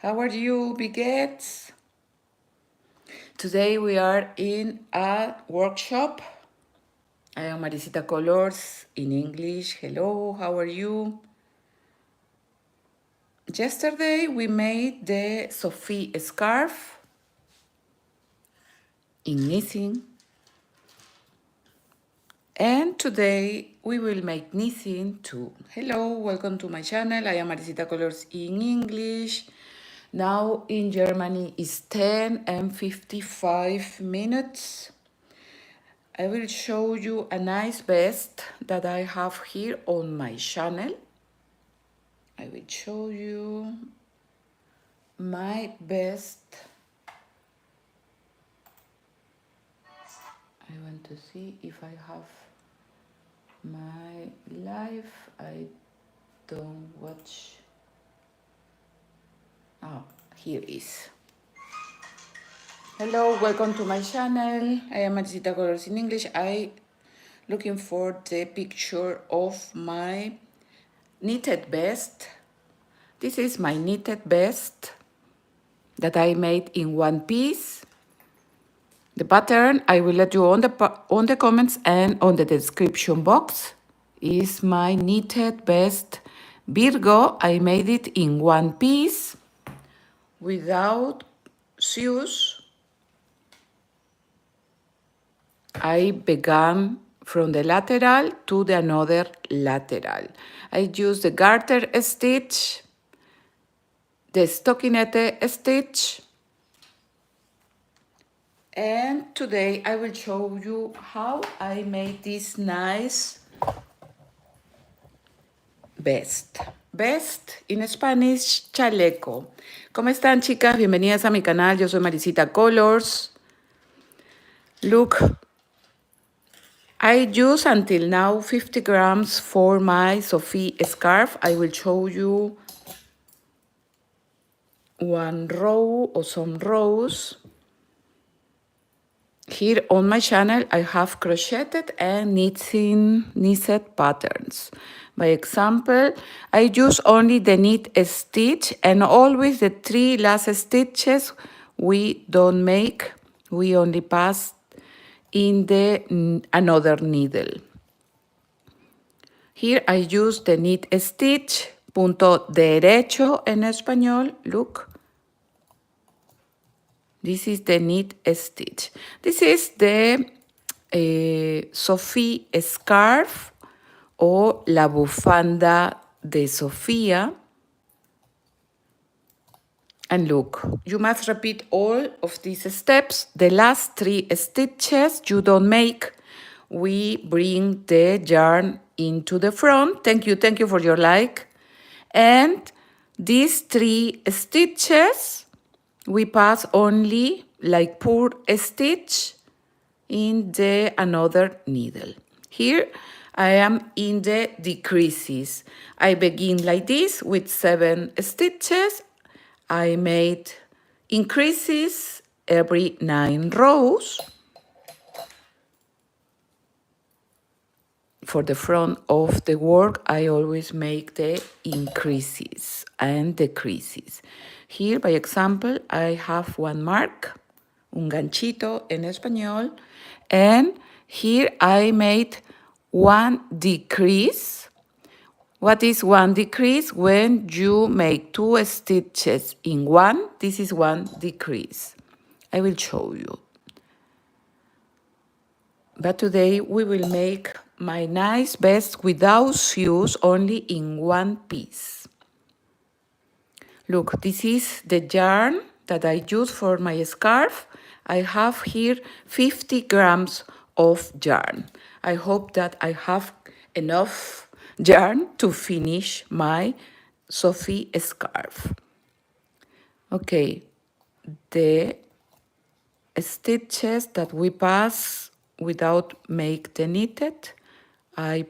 How are you, Biguettes? Today we are in a workshop. I am Maricita Colors in English. Hello, how are you? Yesterday we made the Sophie scarf in knitting. And today we will make knitting too. Hello, welcome to my channel. I am Maricita Colors in English. Now in Germany it's 10 and 55 minutes. I will show you a nice vest that I have here on my channel. I will show you my vest. I want to see if I have my live. I don't watch. Oh, here is. Hello, welcome to my channel. I am Maricita Colors in English. I looking for the picture of my knitted vest. This is my knitted vest that I made in one piece. The pattern I will let you on the comments and on the description box is my knitted vest Virgo. I made it in one piece without shoes. I began from the lateral to the another lateral. I used the garter stitch, the stockinette stitch, and today I will show you how I made this nice vest. Vest, in Spanish, chaleco. ¿Cómo están, chicas? Bienvenidas a mi canal. Yo soy Maricita Colors. Look, I use until now 50 grams for my Sophie scarf. I will show you one row or some rows. Here on my channel, I have crocheted and knitted patterns. By example, I use only the knit stitch and always the 3 last stitches we don't make. We only pass in the another needle. Here I use the knit stitch, punto derecho en español, look. This is the knit stitch. This is the Sophie scarf o la bufanda de Sofía. And look, you must repeat all of these steps. The last 3 stitches you don't make. We bring the yarn into the front. Thank you for your like. And these 3 stitches, we pass only like pure stitch in the another needle. Here I am in the decreases. I begin like this with 7 stitches. I made increases every 9 rows. For the front of the work, I always make the increases and decreases. Here, by example, I have one mark, un ganchito en español, and here I made one decrease. What is one decrease? When you make 2 stitches in one, this is one decrease. I will show you. But today we will make my nice vest without shoes, only in one piece. Look, this is the yarn that I use for my scarf. I have here 50 grams of yarn. I hope that I have enough yarn to finish my Sophie scarf. Okay, the stitches that we pass without make the knitted, I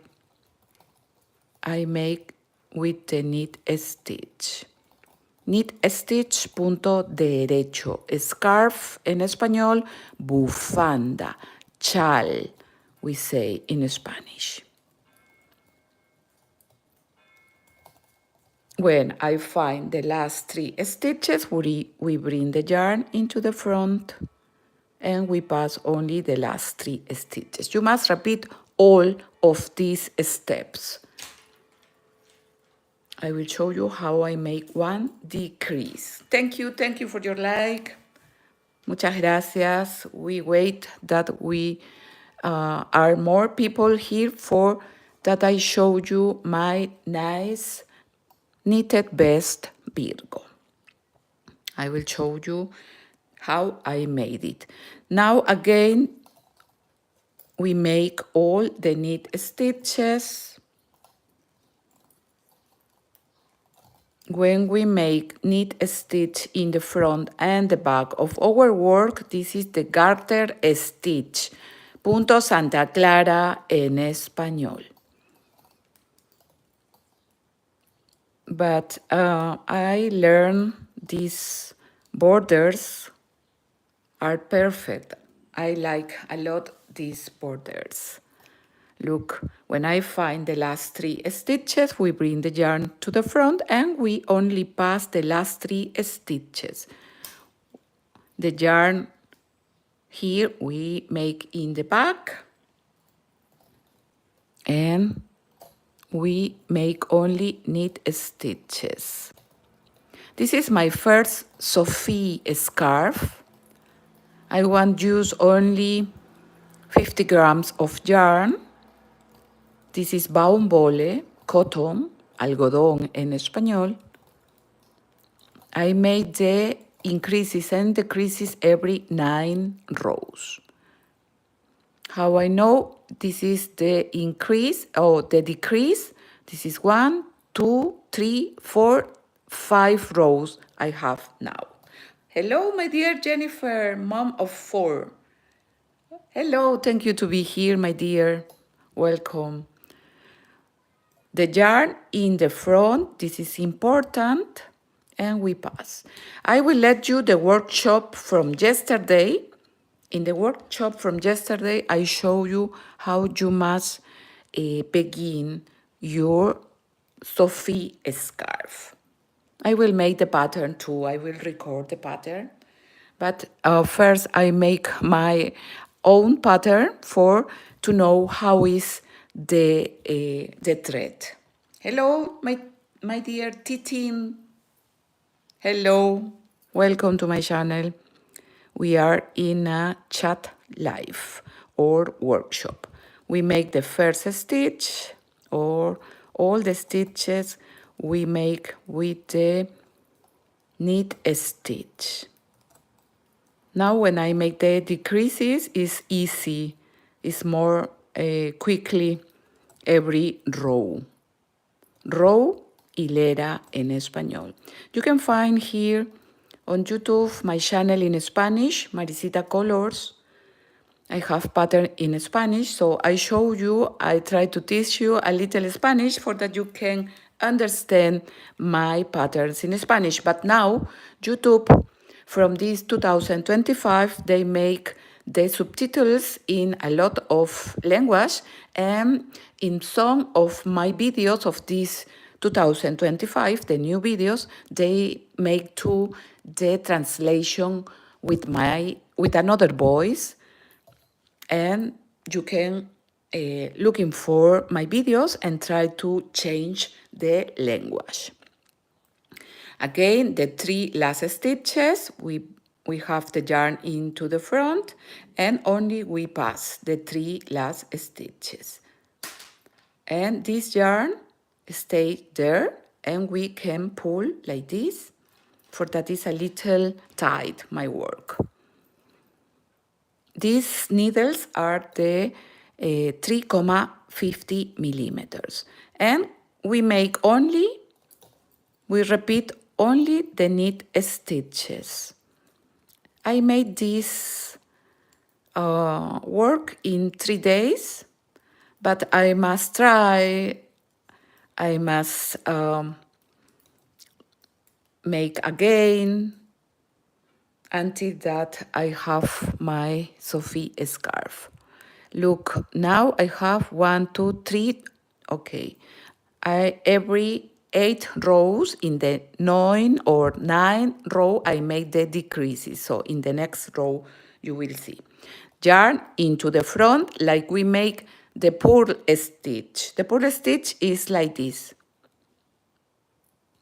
make with the knit stitch. Knit stitch, punto derecho. Scarf en español, bufanda, chal, we say in Spanish. When I find the last 3 stitches, we bring the yarn into the front and we pass only the last 3 stitches. You must repeat all of these steps. I will show you how I make one decrease. Thank you for your like. Muchas gracias. We wait that we are more people here for that I show you my nice knitted vest Virgo. I will show you how I made it. Now again, we make all the knit stitches. When we make knit a stitch in the front and the back of our work, this is the garter stitch. Punto Santa Clara en español. But I learned these borders are perfect. I like a lot these borders. Look, when I find the last 3 stitches, we bring the yarn to the front and we only pass the last 3 stitches. The yarn here we make in the back and we make only knit stitches. This is my first Sophie scarf. I want to use only 50 grams of yarn. This is baumbole, cotton, algodón en español. I made the increases and decreases every 9 rows. How I know this is the increase or the decrease? This is 1, 2, 3, 4, 5 rows I have now. Hello, my dear Jennifer, mom of 4. Hello, thank you to be here, my dear. Welcome. The yarn in the front, this is important, and we pass. I will let you the workshop from yesterday. In the workshop from yesterday, I show you how you must begin your Sophie scarf. I will make the pattern too. I will record the pattern. But first, I make my own pattern to know how is the thread. Hello, my dear Titin. Hello, welcome to my channel. We are in a chat live or workshop. We make the first stitch or all the stitches we make with the knit stitch. Now when I make the decreases, it's easy. It's more quickly every row. Row, hilera en español. You can find here on YouTube my channel in Spanish, Maricita Colors. I have pattern in Spanish, so I show you, I try to teach you a little Spanish for that you can understand my patterns in Spanish. But now, YouTube, from this 2025, they make the subtitles in a lot of language, and in some of my videos of this 2025, the new videos, they make too the translation with another voice, and you can looking for my videos and try to change the language. Again, the 3 last stitches, we have the yarn into the front and only we pass the 3 last stitches. And this yarn stays there and we can pull like this, for that is a little tight, my work. These needles are the 3,50 millimeters. And we repeat only the knit stitches. I made this work in 3 days, but I must make again until that I have my Sophie scarf. Look, now I have 1, 2, 3. Okay, every 8 rows. In the 9 row, I make the decreases. So in the next row, you will see. Yarn into the front like we make the purl stitch. The purl stitch is like this.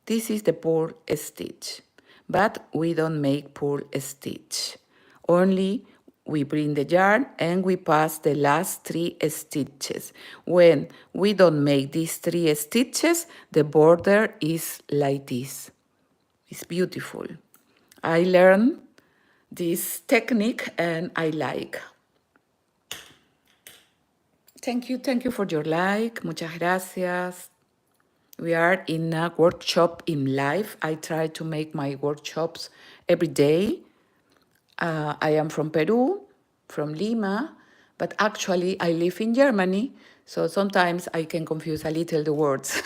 This is the purl stitch, but we don't make purl stitch. Only we bring the yarn and we pass the last 3 stitches. When we don't make these 3 stitches, the border is like this. It's beautiful. I learned this technique and I like. Thank you for your like. Muchas gracias. We are in a workshop in live. I try to make my workshops every day. I am from Peru, from Lima, but actually I live in Germany, so sometimes I can confuse a little the words.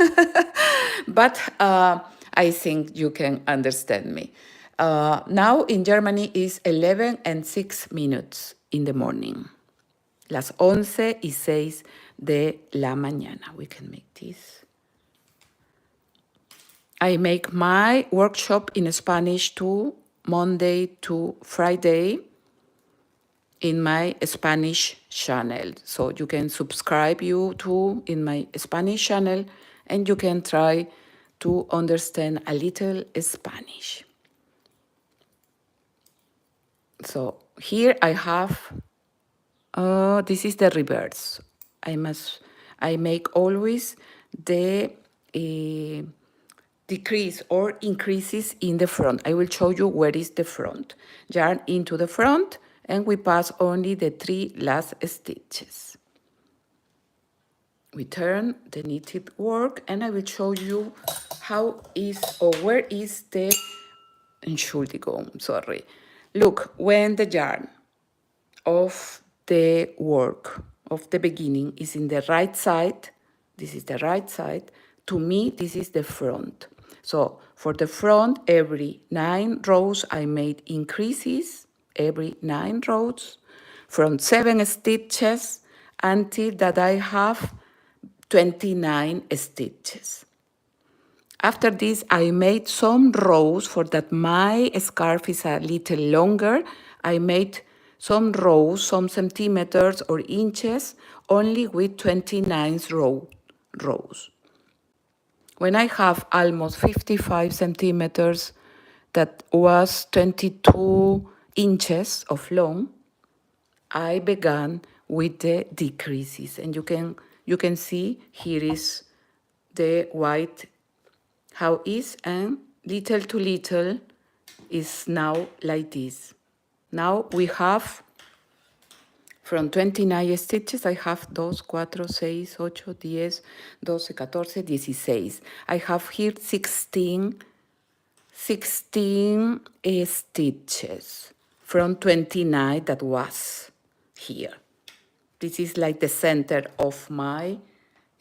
But I think you can understand me. Now in Germany is 11 and 6 minutes in the morning. Las 11:06 de la mañana. We can make this. I make my workshop in Spanish to Monday to Friday in my Spanish channel. So you can subscribe you to in my Spanish channel and you can try to understand a little Spanish. So here I have, this is the reverse. I make always the decrease or increases in the front. I will show you where is the front. Yarn into the front and we pass only the 3 last stitches. We turn the knitted work and I will show you how is or where is the, Entschuldigung, sorry. Look, when the yarn of the work of the beginning is in the right side, this is the right side, to me this is the front. So for the front, every 9 rows I made increases, every 9 rows, from 7 stitches until that I have 29 stitches. After this, I made some rows for that my scarf is a little longer. I made some rows, some centimeters or inches, only with 29 rows. When I have almost 55 centimeters, that was 22 inches of long, I began with the decreases. And you can see here is the white how is, and little to little is now like this. Now we have from 29 stitches, I have 2, 4, 6, 8, 10, 12, 14, 16. I have here 16 stitches from 29 that was here. This is like the center of my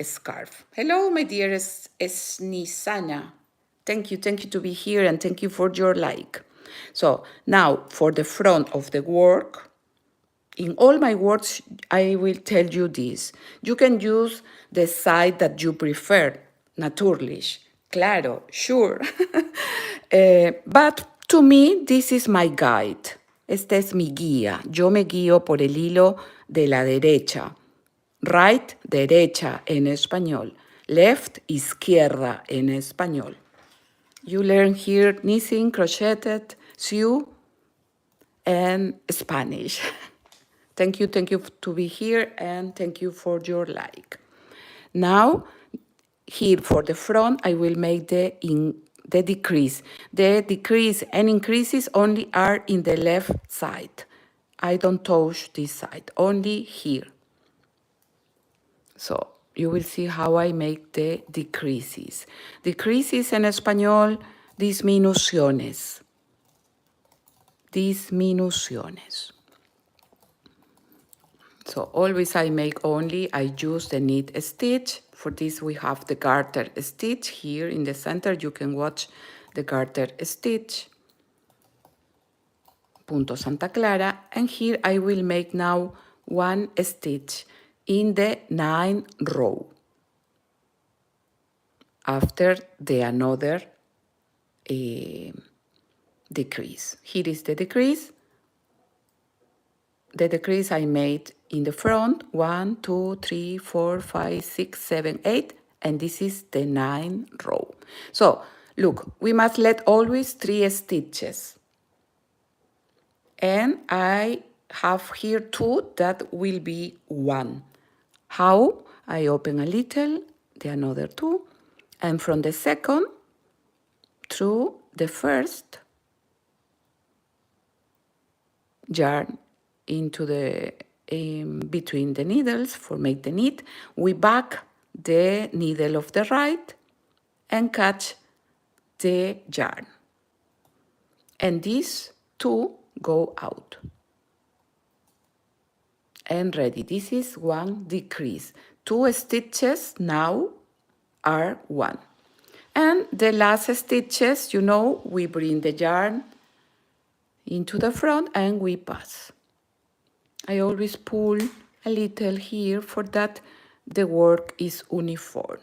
scarf. Hello, my dearest Esnisana. Thank you to be here and thank you for your like. So now for the front of the work, in all my works, I will tell you this. You can use the side that you prefer, natürlich, claro, sure. But to me, this is my guide. Este es mi guía. Yo me guío por el hilo de la derecha. Right, derecha en español. Left, izquierda en español. You learn here knitting, crocheted, sew, and Spanish. Thank you to be here and thank you for your like. Now, here for the front, I will make the decrease. The decrease and increases only are in the left side. I don't touch this side, only here. So you will see how I make the decreases. Decreases en español, disminuciones. Disminuciones. So always I make only, I use the knit stitch. For this we have the garter stitch here in the center. You can watch the garter stitch. Punto Santa Clara. And here I will make now 1 stitch in the 9th row. after the another decrease. Here is the decrease. The decrease I made in the front, 1, 2, 3, 4, 5, 6, 7, 8, and this is the 9th row. So look, we must let always 3 stitches. And I have here 2 that will be 1. How? I open a little, the another 2, and from the second through the first yarn into the between the needles for make the knit, we back the needle of the right and catch the yarn. And these 2 go out. And ready. This is 1 decrease. 2 stitches now are 1. And the last stitches, you know, we bring the yarn into the front and we pass. I always pull a little here for that the work is uniform.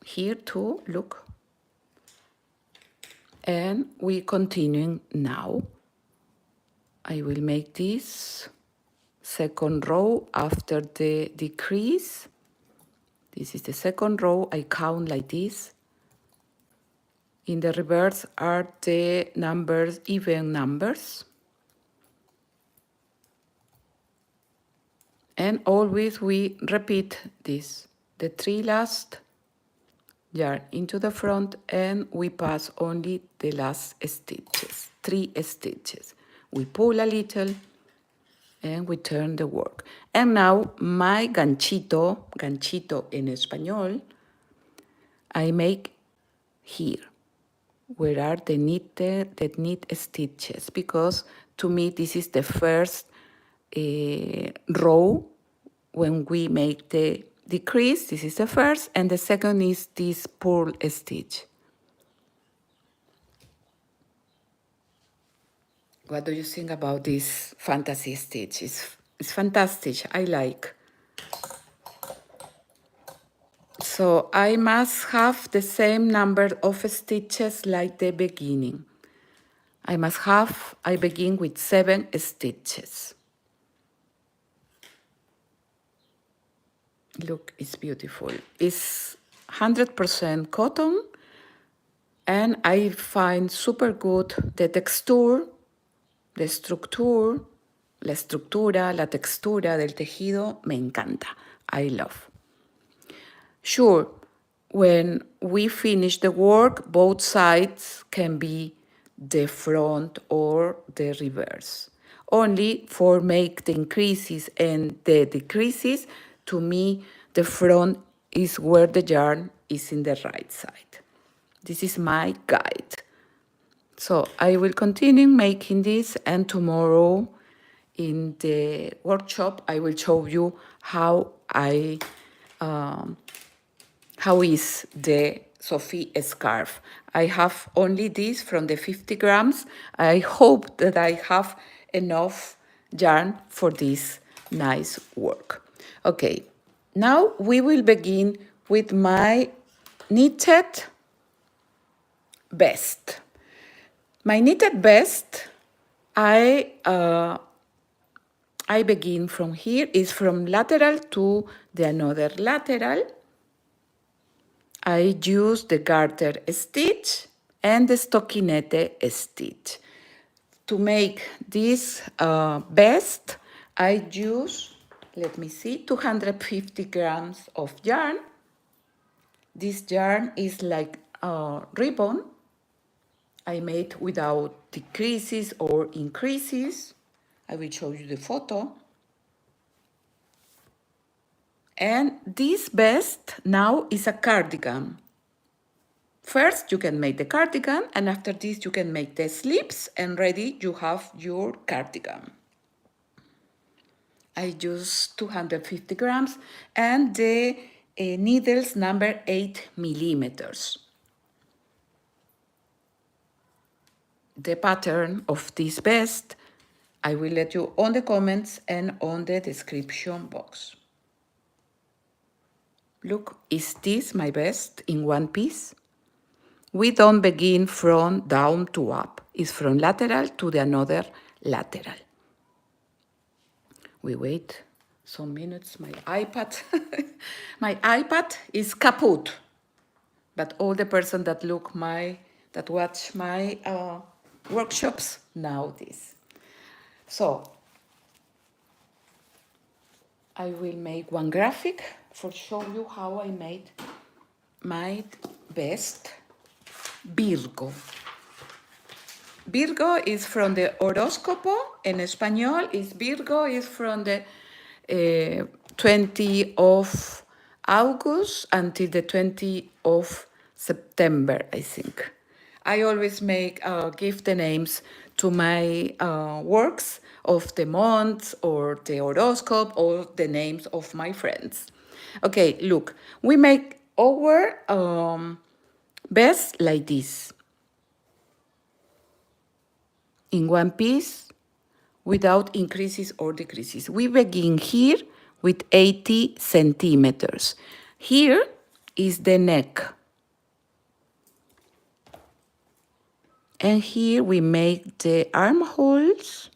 Here too, look. And we continuing now. I will make this second row after the decrease. This is the second row. I count like this. In the reverse are the numbers, even numbers. And always we repeat this, the 3 last yarn into the front, and we pass only the last stitches, 3 stitches. We pull a little and we turn the work. And now my ganchito en español, I make here, where are the knit stitches, because to me this is the first row when we make the decrease. This is the first, and the second is this purl stitch. What do you think about this fantasy stitch? It's fantastic, I like. So I must have the same number of stitches like the beginning. I begin with 7 stitches. Look, it's beautiful. It's 100% cotton, and I find super good the texture, la estructura, la textura del tejido, me encanta. I love. Sure, when we finish the work, both sides can be the front or the reverse. Only for make the increases and the decreases, to me, the front is where the yarn is in the right side. This is my guide. So I will continue making this, and tomorrow in the workshop I will show you how is the Sophie scarf. I have only this from the 50 grams. I hope that I have enough yarn for this nice work. Okay, now we will begin with my knitted vest. My knitted vest, I begin from here, is from lateral to the another lateral. I use the garter stitch and the stockinette stitch. To make this vest, I use, let me see, 250 grams of yarn. This yarn is like a ribbon. I made without decreases or increases. I will show you the photo. And this vest now is a cardigan. First, you can make the cardigan, and after this, you can make the sleeves, and ready, you have your cardigan. I use 250 grams, and the needles number 8 millimeters. The pattern of this vest, I will let you on the comments and on the description box. Look, is this my vest in one piece? We don't begin from down to up. It's from lateral to the another lateral. We wait some minutes. My iPad, my iPad is kaput. But all the person that watch my workshops know this. So I will make one graphic for show you how I made my vest. Virgo. Virgo is from the horóscopo. En español is Virgo is from the 20 of August until the 20 of September, I think. I always give the names to my works of the months or the horoscope or the names of my friends. Okay, look, we make our vest like this. In one piece without increases or decreases. We begin here with 80 centimeters. Here is the neck. And here we make the armholes.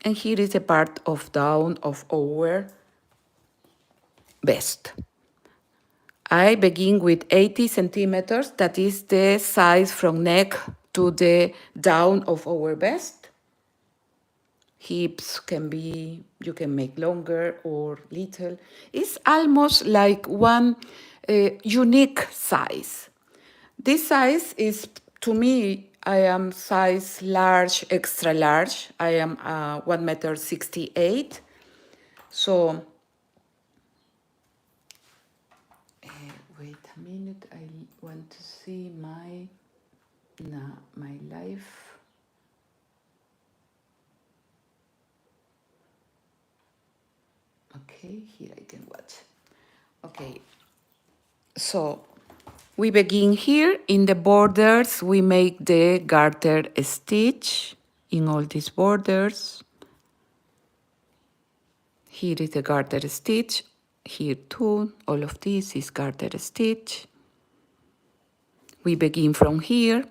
And here is the part of down of our vest. I begin with 80 centimeters. That is the size from neck to the down of our vest. Hips you can make longer or little. It's almost like one unique size. This size is, to me, I am size large, extra large. I am 1.68 meters. So, wait a minute, I want to see my life. Okay, here I can watch. Okay, so we begin here in the borders. We make the garter stitch in all these borders. Here is the garter stitch. Here too, all of this is garter stitch. We begin from here.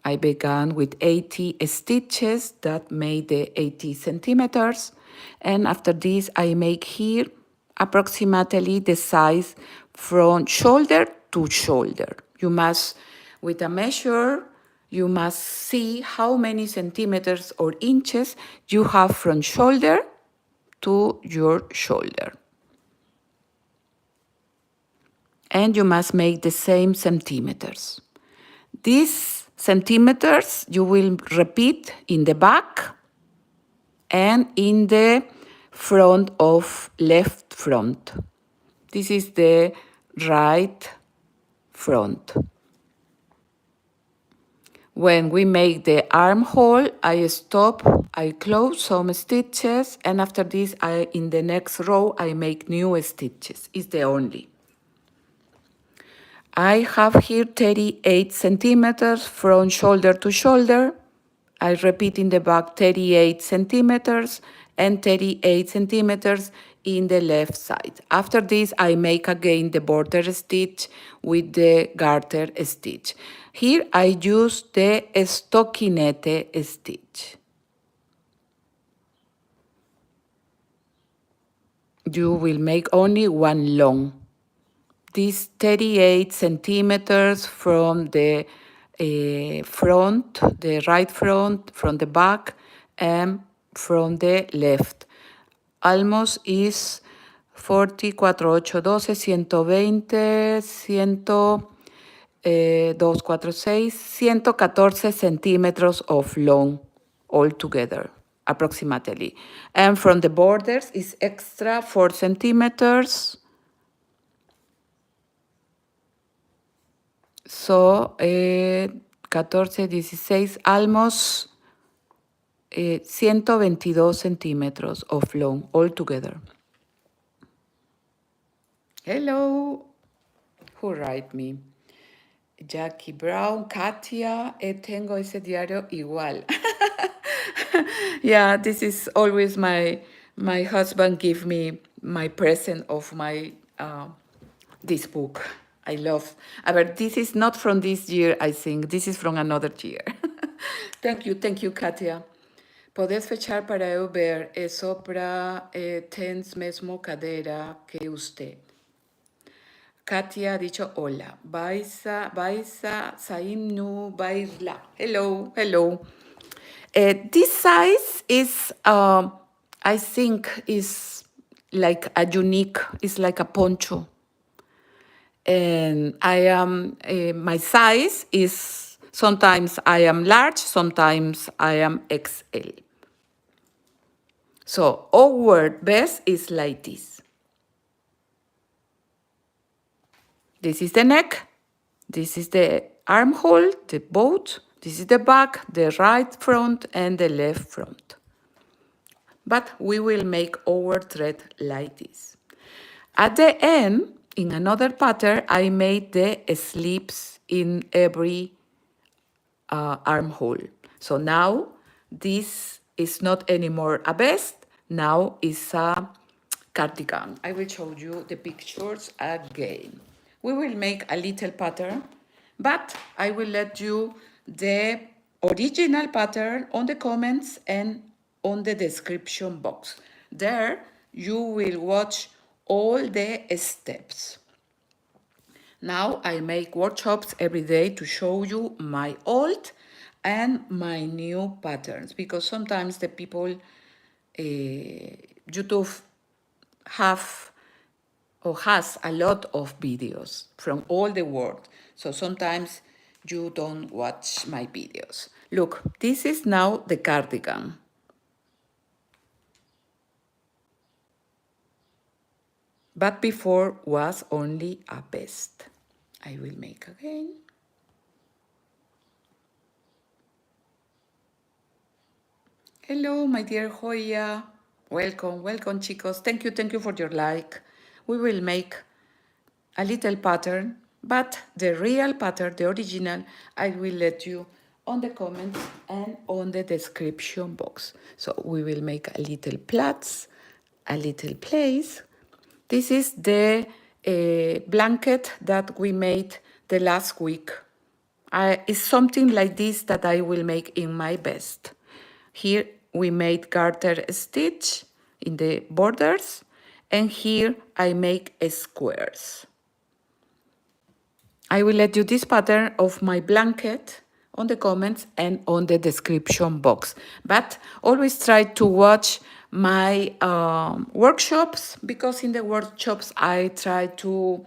I began with 80 stitches that made the 80 centimeters. And after this, I make here approximately the size from shoulder to shoulder. You must, with a measure, you must see how many centimeters or inches you have from shoulder to your shoulder. And you must make the same centimeters. These centimeters you will repeat in the back and in the front of left front. This is the right front. When we make the armhole, I stop, I close some stitches, and after this, in the next row, I make new stitches. It's the only. I have here 38 centimeters from shoulder to shoulder. I repeat in the back 38 centimeters and 38 centimeters in the left side. After this, I make again the border stitch with the garter stitch. Here I use the stockinette stitch. You will make only one long. This 38 centimeters from the front, the right front, from the back, and from the left. Almost is 44, 8, 12, 120, 2, 4, 6, 114 centimeters of long altogether, approximately. And from the borders is extra 4 centimeters. So, 14, 16, almost 122 centimeters of long altogether. Hello, who write me? Jackie Brown, Katia, tengo ese diario igual. Yeah, this is always my husband give me my present of my this book. I love. But this is not from this year, I think. This is from another year. Thank you, Katia. Podes fechar para eu ver sopra tens mesmo cadeira que usted. Katia ha dicho hola. Baisa, Saimnu, Baisla. Hello, hello. This size is, I think, is like a unique, it's like a poncho. And I am, my size is, sometimes I am large, sometimes I am XL. So our best is like this. This is the neck, this is the armhole, the boat, this is the back, the right front, and the left front. But we will make our thread like this. At the end, in another pattern, I made the slips in every armhole. So now this is not anymore a vest, now it's a cardigan. I will show you the pictures again. We will make a little pattern, but I will let you the original pattern on the comments and on the description box. There you will watch all the steps. Now I make workshops every day to show you my old and my new patterns, because sometimes the people YouTube have or has a lot of videos from all the world. So sometimes you don't watch my videos. Look, this is now the cardigan. But before was only a vest. I will make again. Hello, my dear Joya. Welcome, welcome, chicos. Thank you for your like. We will make a little pattern, but the real pattern, the original, I will let you on the comments and on the description box. So we will make a little plaits, a little place. This is the blanket that we made the last week. It's something like this that I will make in my vest. Here we made garter stitch in the borders, and here I make squares. I will let you this pattern of my blanket on the comments and on the description box. But always try to watch my workshops, because in the workshops I try to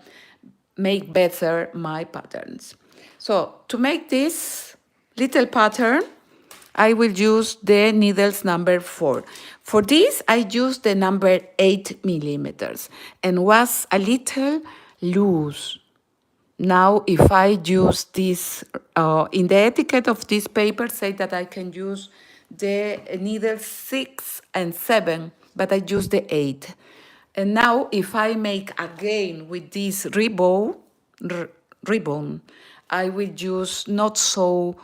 make better my patterns. So to make this little pattern, I will use the needles number 4. For this, I used the number 8 millimeters and was a little loose. Now, if I use this, in the etiquette of this paper, say that I can use the needles 6 and 7, but I use the 8. And now, if I make again with this ribbon, I will use not so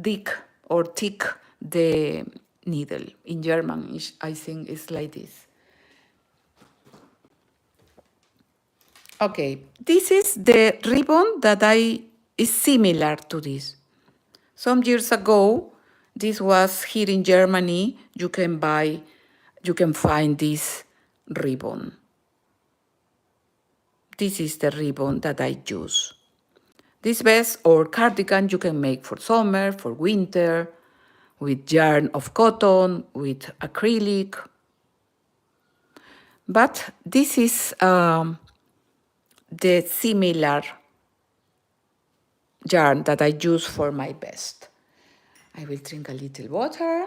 thick or thick the needle. In German, I think it's like this. Okay, this is the ribbon that is similar to this. Some years ago, this was here in Germany. You can find this ribbon. This is the ribbon that I use. This vest or cardigan you can make for summer, for winter, with yarn of cotton, with acrylic. But this is the similar yarn that I use for my vest. I will drink a little water.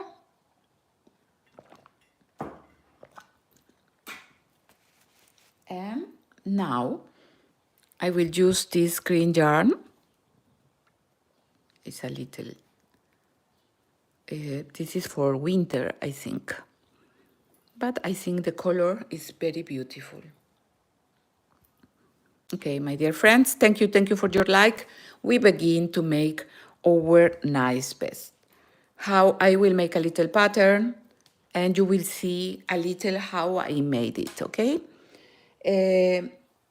And now I will use this green yarn. It's a little, this is for winter, I think. But I think the color is very beautiful. Okay, my dear friends, thank you for your like. We begin to make our nice vest. How I will make a little pattern, and you will see a little how I made it, okay?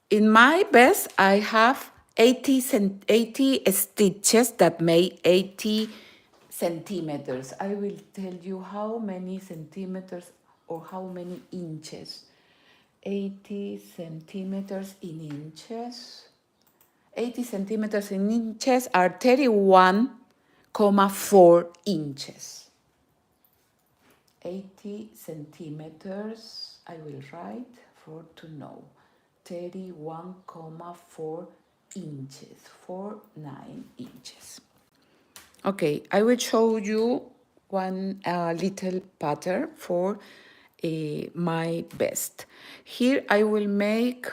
In my best, I have 80 stitches that make 80 centimeters. I will tell you how many centimeters or how many inches. 80 centimeters in inches. 80 centimeters in inches are 31,4 inches. 80 centimeters, I will write for to know. 31,4 inches, 49 inches. Okay, I will show you one little pattern for my best. Here I will make,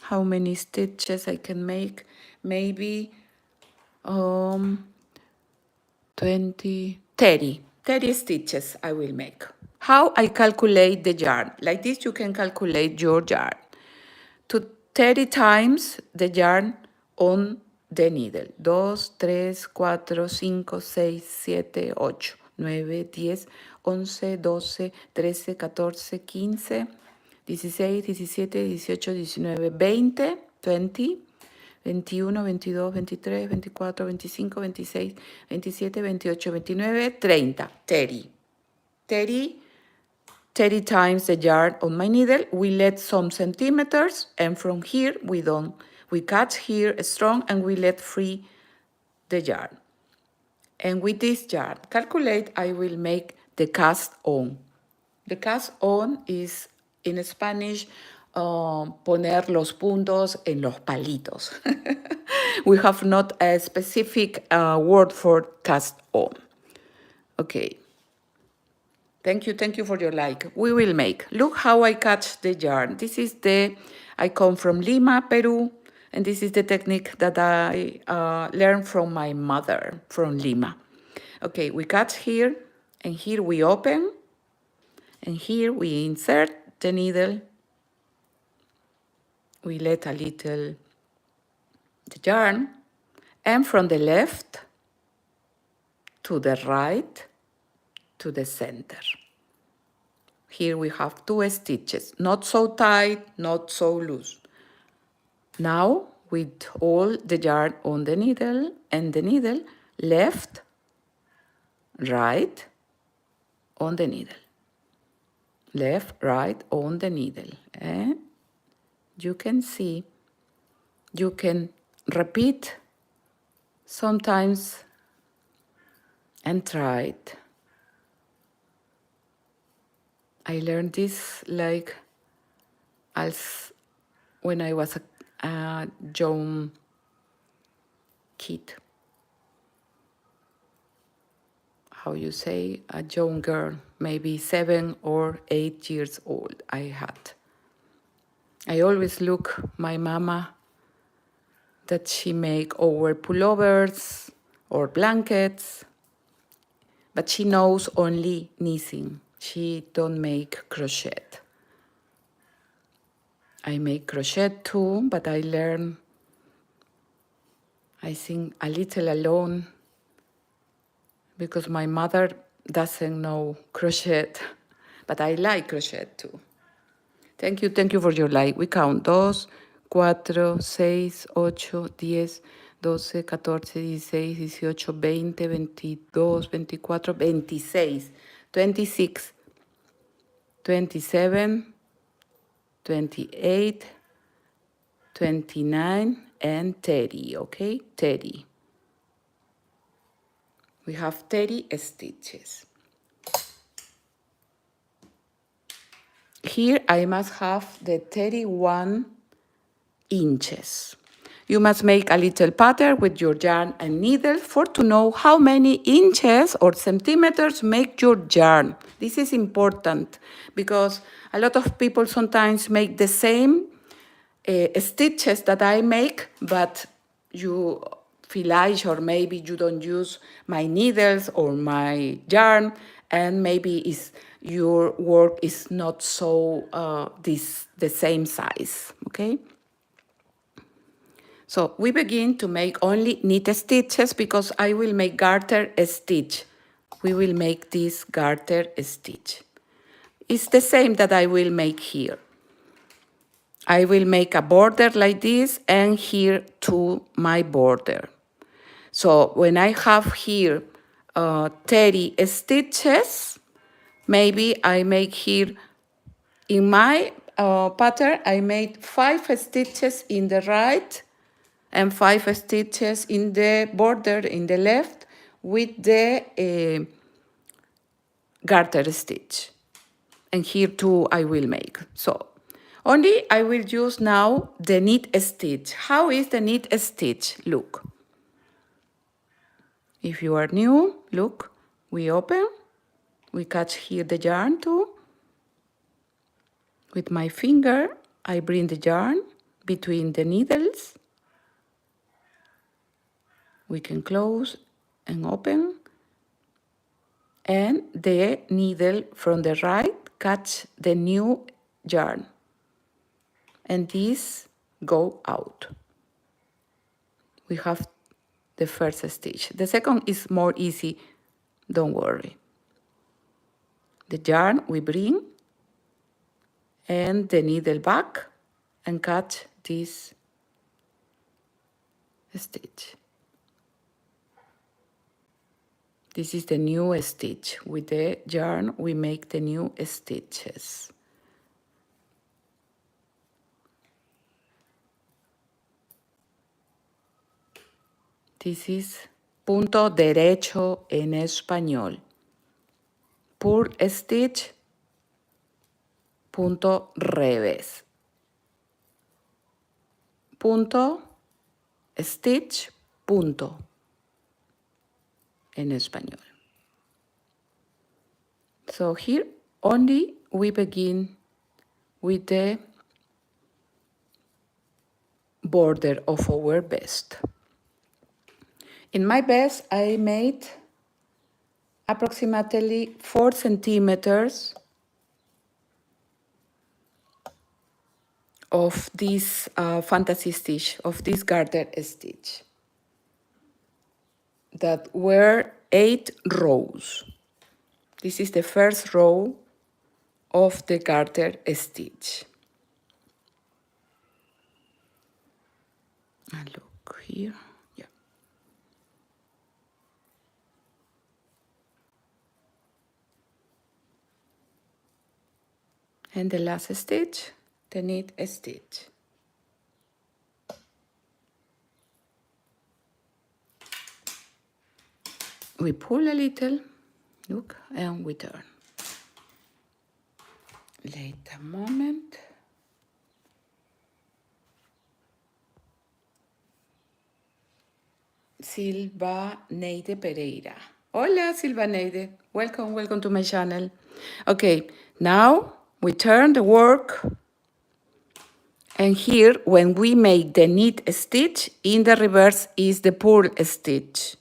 how many stitches I can make? Maybe 20, 30 stitches I will make. How I calculate the yarn? Like this you can calculate your yarn. To 30 times the yarn on the needle. 2, 3, 4, 5, 6, 7, 8, 9, 10, 11, 12, 13, 14, 15, 16, 17, 18, 19, 20, 20, 21, 22, 23, 24, 25, 26, 27, 28, 29, 30, 30. 30 times the yarn on my needle. We let some centimeters, and from here we cut here strong and we let free the yarn. And with this yarn, calculate, I will make the cast on. The cast on is in Spanish, poner los puntos en los palitos. We have not a specific word for cast on. Okay. Thank you for your like. We will make. Look how I catch the yarn. This is I come from Lima, Peru, and this is the technique that I learned from my mother from Lima. Okay, we catch here, and here we open, and here we insert the needle. We let a little the yarn, and from the left to the right to the center. Here we have 2 stitches, not so tight, not so loose. Now, with all the yarn on the needle and the needle, left, right, on the needle. Left, right, on the needle. And you can see, you can repeat sometimes and try it. I learned this like as when I was a young kid. How you say, a young girl, maybe 7 or 8 years old I had. I always look my mama that she make our pullovers or blankets, but she knows only knitting. She don't make crochet. I make crochet too, but I learn, I think, a little alone because my mother doesn't know crochet, but I like crochet too. Thank you for your like. We count 2, 4, 6, 8, 10, 12, 14, 16, 18, 20, 22, 24, 26, 26, 27, 28, 29, and 30, okay? 30. We have 30 stitches. Here I must have the 31 inches. You must make a little pattern with your yarn and needle for to know how many inches or centimeters make your yarn. This is important because a lot of people sometimes make the same stitches that I make, but you filage or maybe you don't use my needles or my yarn, and maybe your work is not so the same size, okay? So we begin to make only knit stitches because I will make garter stitch. We will make this garter stitch. It's the same that I will make here. I will make a border like this and here to my border. So when I have here 30 stitches, maybe I make here, in my pattern, I made 5 stitches in the right and 5 stitches in the border in the left with the garter stitch. And here too I will make. So only I will use now the knit stitch. How is the knit stitch? Look. If you are new, look, we open, we catch here the yarn too. With my finger, I bring the yarn between the needles. We can close and open. And the needle from the right catch the new yarn. And this go out. We have the first stitch. The second is more easy, don't worry. The yarn we bring and the needle back and catch this stitch. This is the new stitch. With the yarn we make the new stitches. This is punto derecho en español. Purl stitch, punto revés. Punto, stitch, punto en español. So here only we begin with the border of our vest. In my vest I made approximately 4 centimeters of this fantasy stitch, of this garter stitch, that were 8 rows. This is the first row of the garter stitch. And look here, yeah. And the last stitch, the knit stitch. We pull a little, look, and we turn. Wait a moment. Silva Neide Pereira. Hola, Silva Neide. Welcome, welcome to my channel. Okay, now we turn the work. And here, when we make the knit stitch, in the reverse is the purl stitch.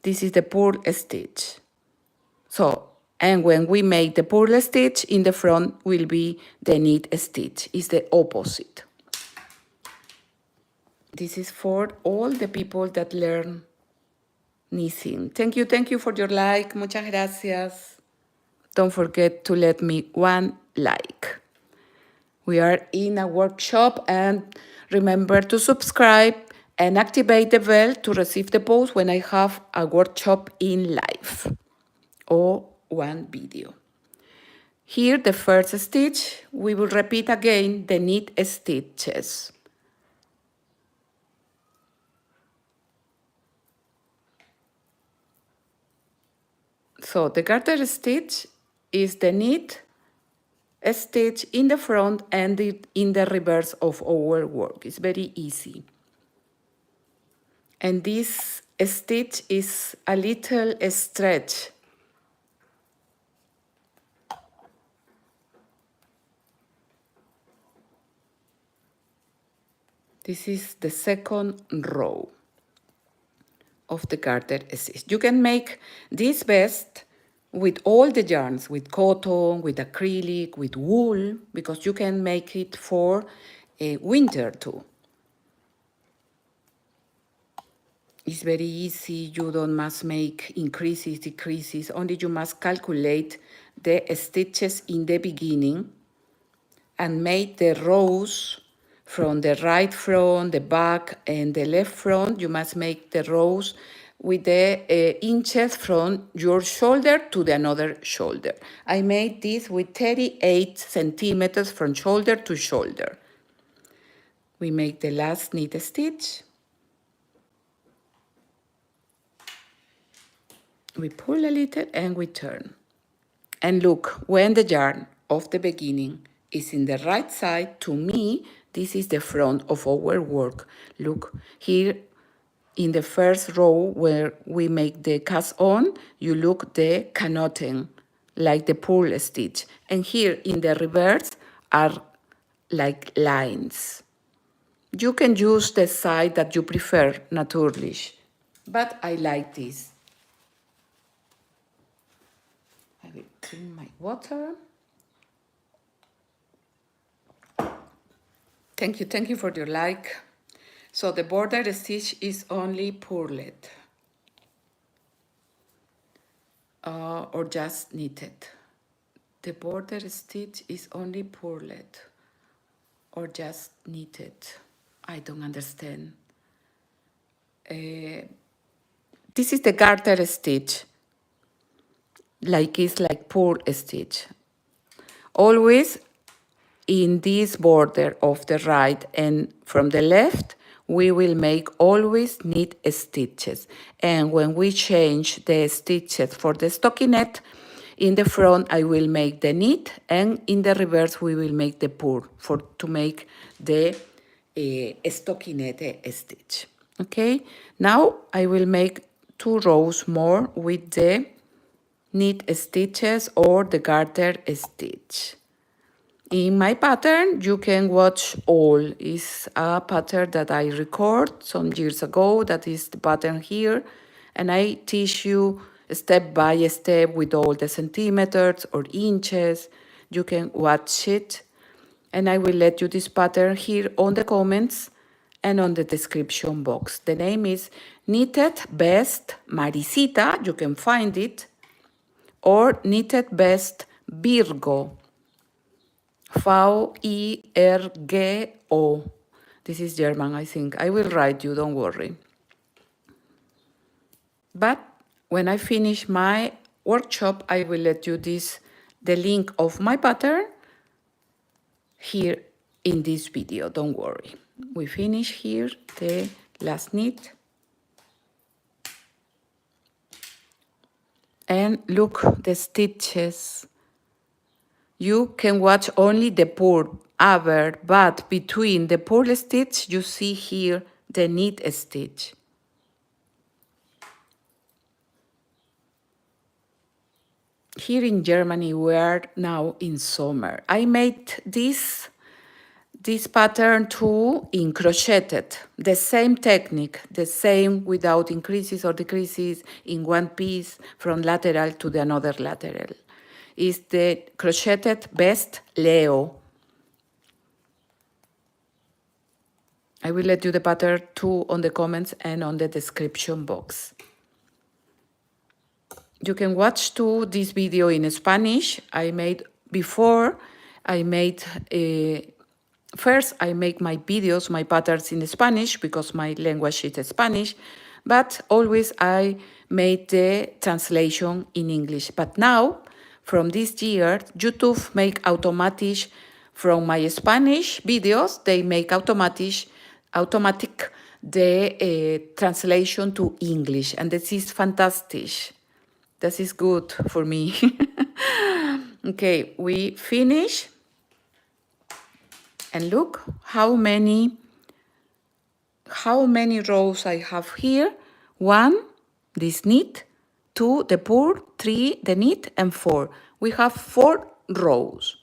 This is the purl stitch. So, and when we make the purl stitch, in the front will be the knit stitch. It's the opposite. This is for all the people that learn knitting. Thank you for your like. Muchas gracias. Don't forget to let me one like. We are in a workshop, and remember to subscribe and activate the bell to receive the post when I have a workshop in live or one video. Here, the first stitch, we will repeat again the knit stitches. So the garter stitch is the knit stitch in the front and in the reverse of our work. It's very easy. And this stitch is a little stretch. This is the second row of the garter stitch. You can make this vest with all the yarns, with cotton, with acrylic, with wool, because you can make it for winter too. It's very easy. You don't must make increases, decreases. Only you must calculate the stitches in the beginning and made the rows from the right front, the back, and the left front. You must make the rows with the inches from your shoulder to the another shoulder. I made this with 38 centimeters from shoulder to shoulder. We make the last knit stitch. We pull a little and we turn. And look, when the yarn of the beginning is in the right side, to me, this is the front of our work. Look, here in the first row where we make the cast on, you look the canoten, like the purl stitch. And here in the reverse are like lines. You can use the side that you prefer, naturally, but I like this. I will drink my water. Thank you for your like. So the border stitch is only purled or just knitted. The border stitch is only purled or just knitted. I don't understand. This is the garter stitch, it's like purl stitch. Always in this border of the right and from the left, we will make always knit stitches. And when we change the stitches for the stockinette, in the front I will make the knit, and in the reverse we will make the purl to make the stockinette stitch. Okay, now I will make 2 rows more with the knit stitches or the garter stitch. In my pattern, you can watch all. It's a pattern that I record some years ago. That is the pattern here. And I teach you step by step with all the centimeters or inches. You can watch it. And I will let you this pattern here on the comments and on the description box. The name is Knitted Best Maricita. You can find it. Or Knitted Best VIRGO. VIRGO. This is German, I think. I will write you, don't worry. But when I finish my workshop, I will let you the link of my pattern here in this video, don't worry. We finish here the last knit. And look, the stitches. You can watch only the purl, but between the purl stitch, you see here the knit stitch. Here in Germany, we are now in summer. I made this pattern too in crocheted, the same technique, the same without increases or decreases in one piece from lateral to the another lateral. Is the crocheted Best Leo. I will let you the pattern too on the comments and on the description box. You can watch too this video in Spanish. I made before, first I make my videos, my patterns in Spanish because my language is Spanish, but always I made the translation in English. But now, from this year, YouTube make automatic from my Spanish videos. They make automatic the translation to English, and this is fantastic. This is good for me. Okay, we finish, and look how many rows I have here. 1, this knit. 2, the purl. 3, the knit, and 4. We have 4 rows.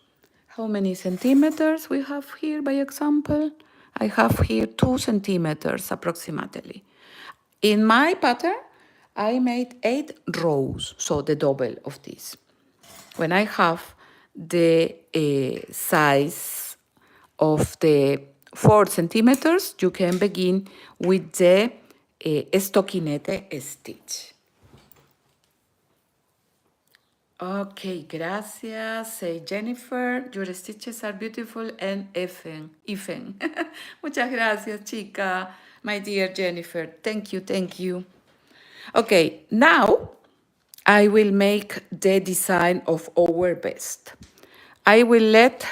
How many centimeters we have here, by example? I have here 2 centimeters approximately. In my pattern, I made 8 rows, so the double of this. When I have the size of the 4 centimeters, you can begin with the stockinette stitch. Okay, gracias. Say Jennifer, your stitches are beautiful and even. Muchas gracias, chica. My dear Jennifer. Thank you, thank you. Okay, now I will make the design of our vest. I will let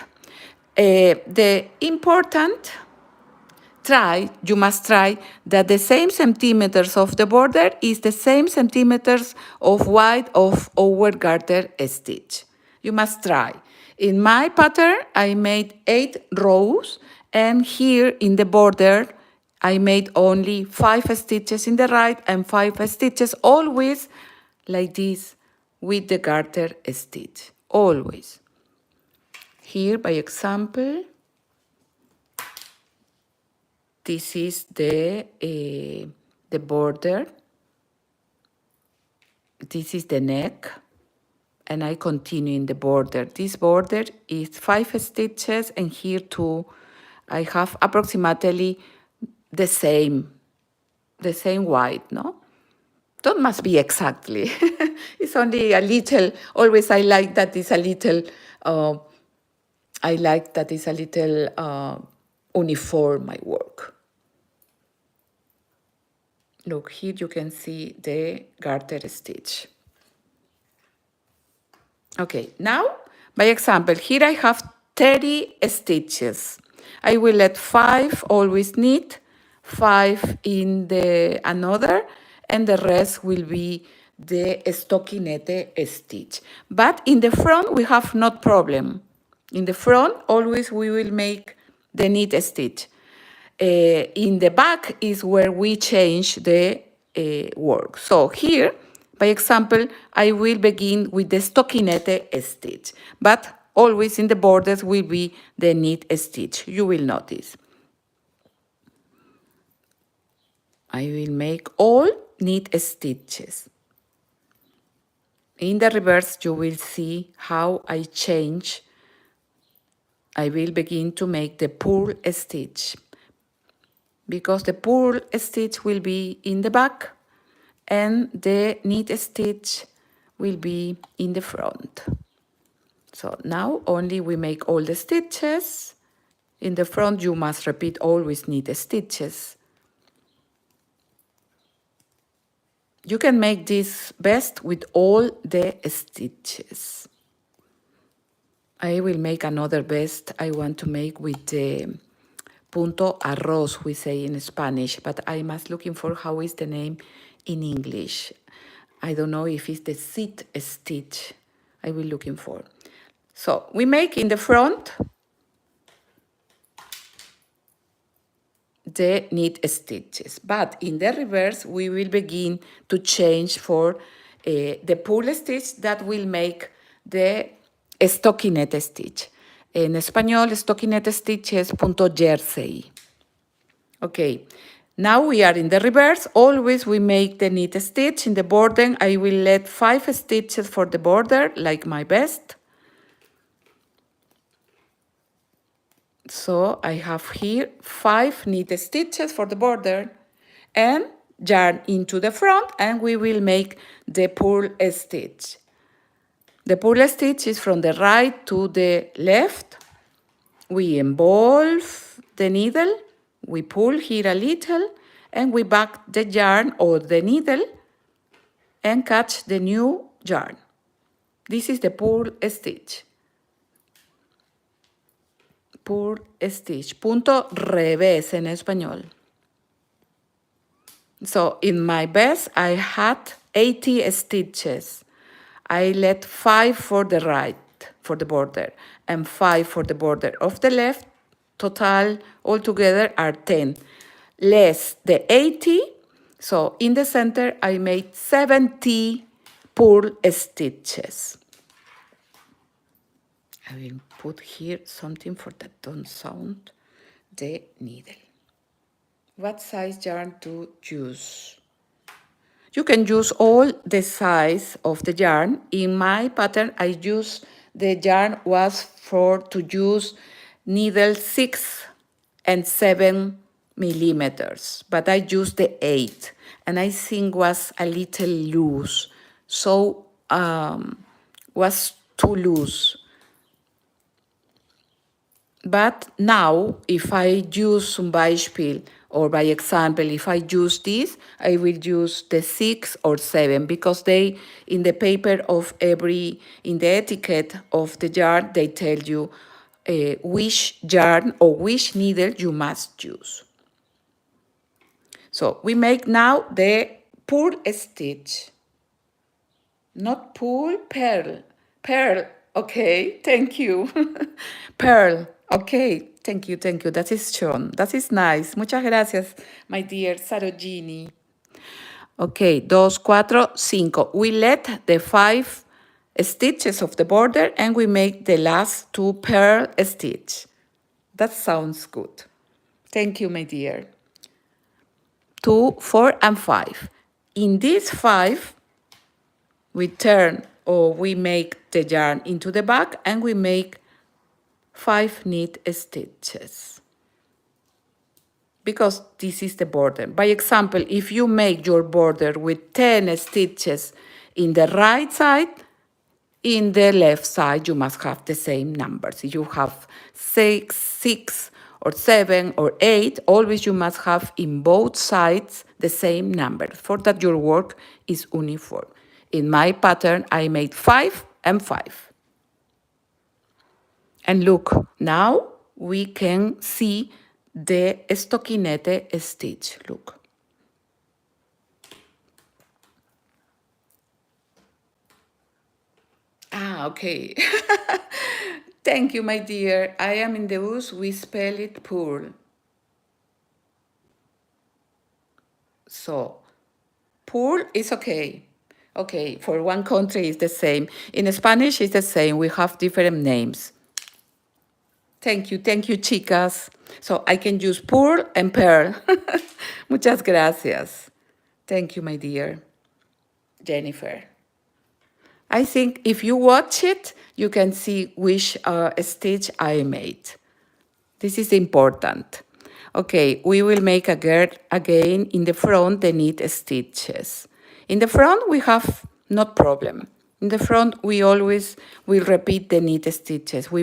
the important you must try that the same centimeters of the border is the same centimeters of wide of our garter stitch. You must try. In my pattern, I made 8 rows, and here in the border, I made only 5 stitches in the right and 5 stitches, always like this with the garter stitch, always. Here, by example, this is the border. This is the neck, and I continue in the border. This border is 5 stitches, and here too, I have approximately the same wide, no? Don't must be exactly. It's only a little. Always I like that it's a little. I like that it's a little uniform my work. Look, here you can see the garter stitch. Okay, now, by example, here I have 30 stitches. I will let 5 always knit, 5 in the another, and the rest will be the stockinette stitch. But in the front, we have no problem. In the front, always we will make the knit stitch. In the back is where we change the work. So here, by example, I will begin with the stockinette stitch, but always in the borders will be the knit stitch. You will notice. I will make all knit stitches. In the reverse, you will see how I change. I will begin to make the purl stitch, because the purl stitch will be in the back and the knit stitch will be in the front. So now only we make all the stitches. In the front you must repeat always knit stitches. You can make this best with all the stitches. I will make another vest I want to make with the punto arroz, we say in Spanish, but I must looking for how is the name in English. I don't know if it's the sit stitch. I will looking for. So we make in the front the knit stitches, but in the reverse we will begin to change for the purl stitch that will make the stockinette stitch. En español, stockinette stitch es punto jersey. Okay, now we are in the reverse. Always we make the knit stitch in the border. I will let 5 stitches for the border, like my vest. So I have here 5 knit stitches for the border and yarn into the front, and we will make the purl stitch. The purl stitch is from the right to the left. We involve the needle, we pull here a little, and we back the yarn or the needle and catch the new yarn. This is the purl stitch. Purl stitch. Punto revés en español. So in my vest, I had 80 stitches. I let 5 for the right, for the border, and 5 for the border of the left. Total altogether are 10. Less the 80, so in the center I made 70 purl stitches. I will put here something for that don't sound the needle. What size yarn to use? You can use all the size of the yarn. In my pattern, I use the yarn was for to use needle 6 and 7 millimeters, but I used the 8, and I think was a little loose. So was too loose. But now, if I use some Beispiel, or by example, if I use this, I will use the 6 or 7 because they, in the paper of every, in the etiquette of the yarn, they tell you which yarn or which needle you must use. So we make now the purl stitch. Not pool, pearl. Pearl, okay, thank you. Pearl, okay, thank you, thank you. That is shown. That is nice. Muchas gracias, my dear Sarojini. Okay, 2, 4, 5. We let the 5 stitches of the border and we make the last 2 pearl stitch. That sounds good. Thank you, my dear. 2, 4, and 5. In these 5, we turn or we make the yarn into the back and we make 5 knit stitches. Because this is the border. By example, if you make your border with 10 stitches in the right side, in the left side you must have the same numbers. If you have 6 or 7 or 8, always you must have in both sides the same number for that your work is uniform. In my pattern, I made 5 and 5. And look, now we can see the stockinette stitch. Look. Ah, okay. Thank you, my dear. I am in the bus. We spell it poor. So, poor is okay. Okay, for one country it's the same. In Spanish it's the same. We have different names. Thank you, chicas. So I can use pearl and pearl. Muchas gracias. Thank you, my dear Jennifer. I think if you watch it, you can see which stitch I made. This is important. Okay, we will make again in the front the knit stitches. In the front we have no problem. In the front we always will repeat the knit stitches. We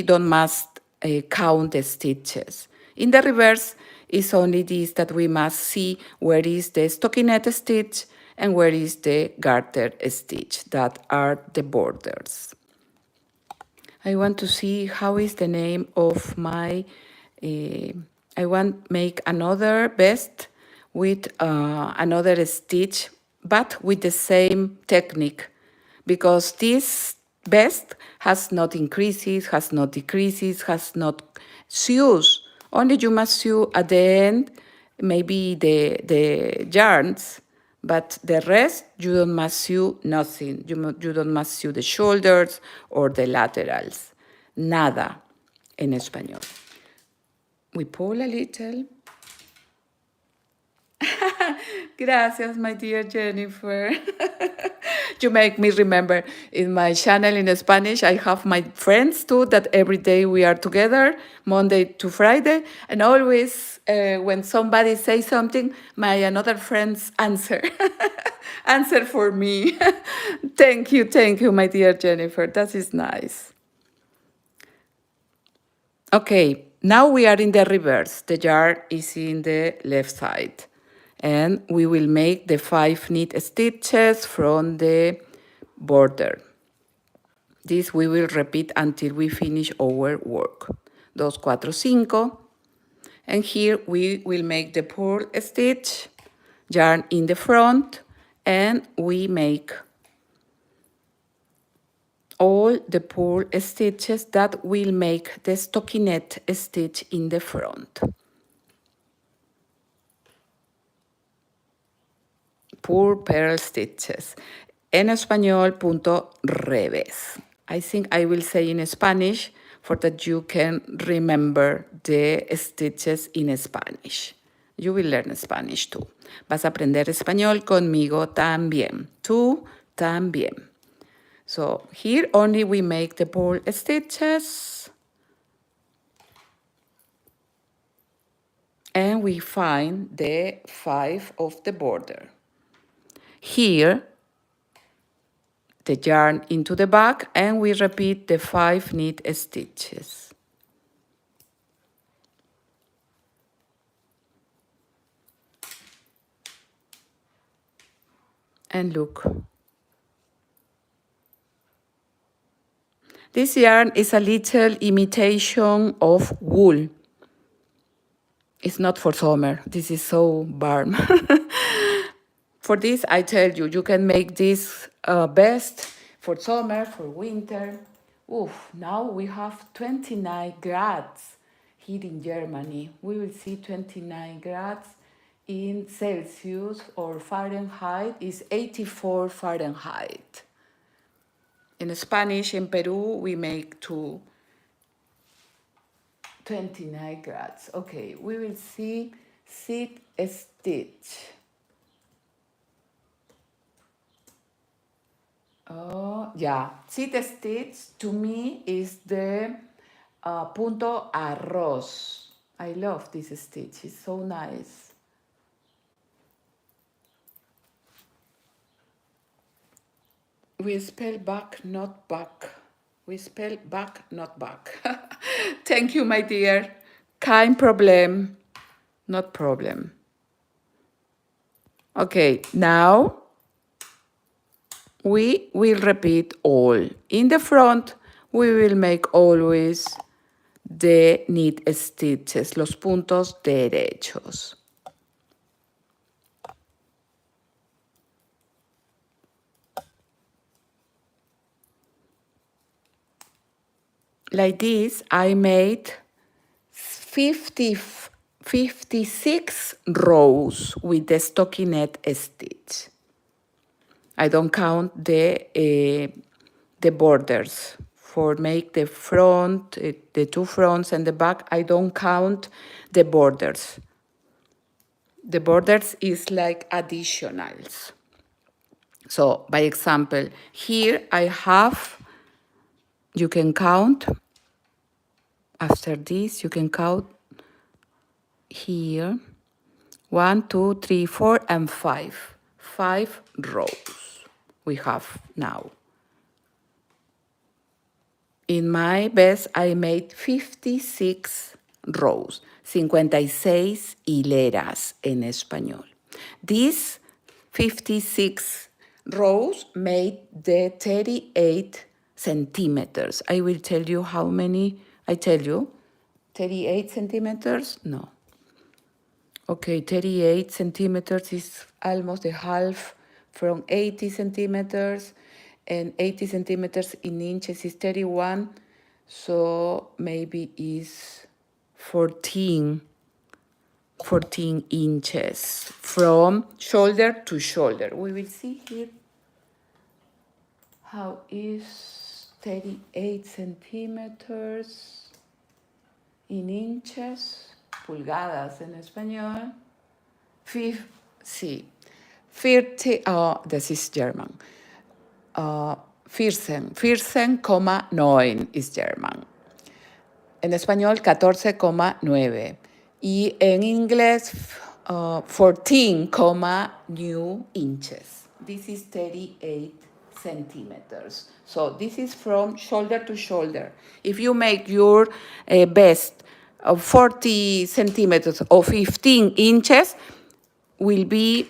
don't must count the stitches. In the reverse is only this that we must see where is the stockinette stitch and where is the garter stitch. That are the borders. I want to see how is the name of my, I want make another vest with another stitch, but with the same technique, because this vest has not increases, has not decreases, has not sews. Only you must sew at the end, maybe the yarns, but the rest, you don't must sew nothing. You don't must sew the shoulders or the laterals. Nada en español. We pull a little. Gracias, my dear Jennifer. You make me remember in my channel in Spanish, I have my friends too, that every day we are together, Monday to Friday, and always when somebody says something, my another friends answer. Answer for me. Thank you, my dear Jennifer. That is nice. Okay, now we are in the reverse. The yarn is in the left side. And we will make the 5 knit stitches from the border. This we will repeat until we finish our work. 2, 4, 5. And here we will make the purl stitch, yarn in the front, and we make all the purl stitches that will make the stockinette stitch in the front. Purl pearl stitches. En español, punto revés. I think I will say in Spanish for that you can remember the stitches in Spanish. You will learn Spanish too. Vas a aprender español conmigo también. Tú también. So here only we make the purl stitches. And we find the 5 of the border. Here, the yarn into the back, and we repeat the 5 knit stitches. And look. This yarn is a little imitation of wool. It's not for summer. This is so warm. For this, I tell you, you can make this best for summer, for winter. Oof, now we have 29 grads here in Germany. We will see 29 grads in Celsius, or Fahrenheit is 84 Fahrenheit. In Spanish, in Peru, we make 29 grads. Okay, we will see sit stitch. Oh, yeah. Sit stitch to me is the punto arroz. I love this stitch. It's so nice. We spell back, not back. We spell back, not back. Thank you, my dear. Kind problem, not problem. Okay, now we will repeat all. In the front, we will make always the knit stitches, los puntos derechos. Like this, I made 56 rows with the stockinette stitch. I don't count the borders. For make the front, the two fronts and the back, I don't count the borders. The borders is like additionals. So, by example, here I have, you can count, after this, you can count here, 1, 2, 3, 4, and 5. 5 rows we have now. In my best, I made 56 rows, 56 hileras en español. These 56 rows made the 38 centimeters. I will tell you how many, I tell you, 38 centimeters? No. Okay, 38 centimeters is almost a half from 80 centimeters, and 80 centimeters in inches is 31, so maybe is 14 inches from shoulder to shoulder. We will see here how is 38 centimeters in inches, pulgadas en español. Sí, 30, oh, this is German. 14,9 is German. En español, 14,9. Y en inglés, 14, new inches. This is 38 centimeters. So this is from shoulder to shoulder. If you make your best of 40 centimeters or 15 inches, will be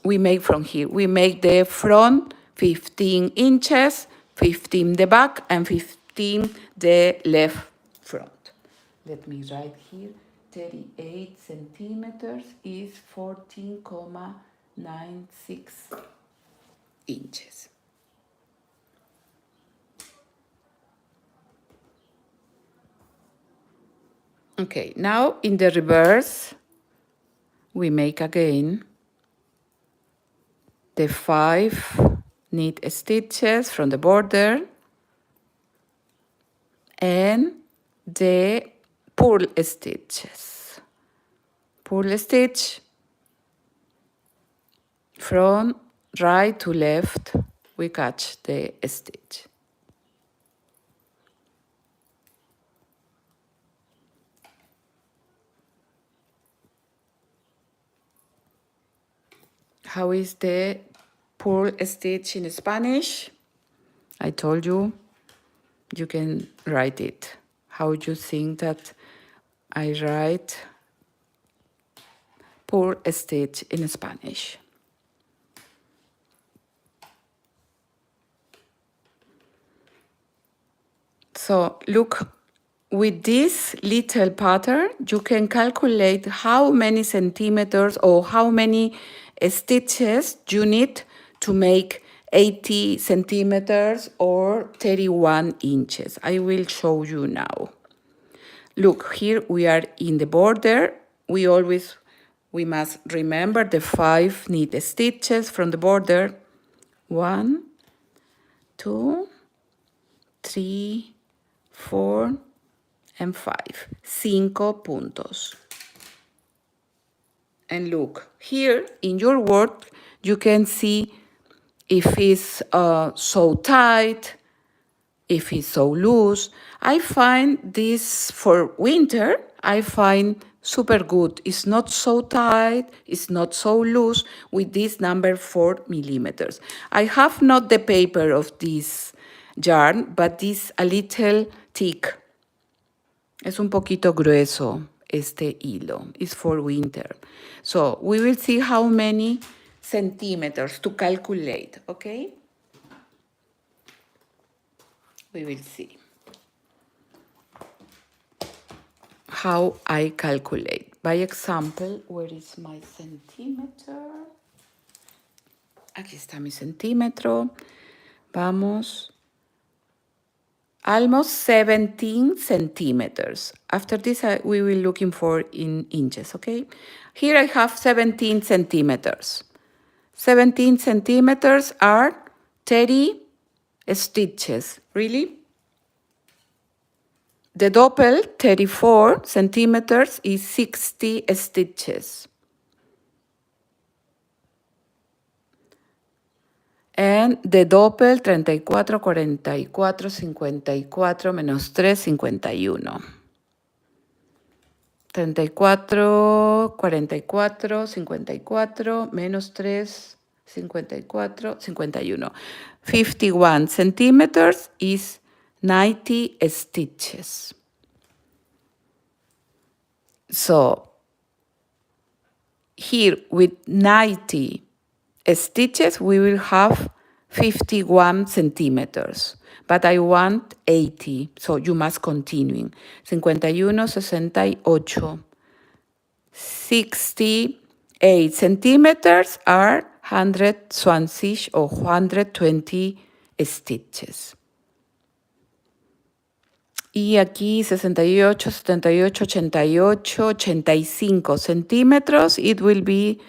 we make from here. We make the front 15 inches, 15 the back, and 15 the left front. Let me write here. 38 centimeters is 14,96 inches. Okay, now in the reverse, we make again the 5 knit stitches from the border and the purl stitches. Purl stitch from right to left, we catch the stitch. How is the purl stitch in Spanish. I told you, you can write it. How you think that I write purl stitch in Spanish? So look, with this little pattern, you can calculate how many centimeters or how many stitches you need to make 80 centimeters or 31 inches. I will show you now. Look, here we are in the border. We must remember the 5 knit stitches from the border. 1, 2, 3, 4, and 5. 5 puntos. And look, here in your work, you can see if it's so tight, if it's so loose. I find this for winter, I find super good. It's not so tight, it's not so loose with this number 4 millimeters. I have not the paper of this yarn, but this a little thick. Es un poquito grueso este hilo. It's for winter. So we will see how many centimeters to calculate, okay? We will see how I calculate. By example, where is my centimeter? Aquí está mi centímetro. Vamos. Almost 17 centimeters. After this, we will looking for in inches, okay? Here I have 17 centimeters. 17 centimeters are 30 stitches, really? The double, 34 centimeters, is 60 stitches. And the double, 34, 44, 54, menos 3, 51. 34, 44, 54, menos 3, 54, 51. 51 centimeters is 90 stitches. So here with 90 stitches, we will have 51 centimeters, but I want 80, so you must continue. 51, 68. 68 centimeters are 120 or 120 stitches. Y aquí 68, 78, 88, 85 centimeters, it will be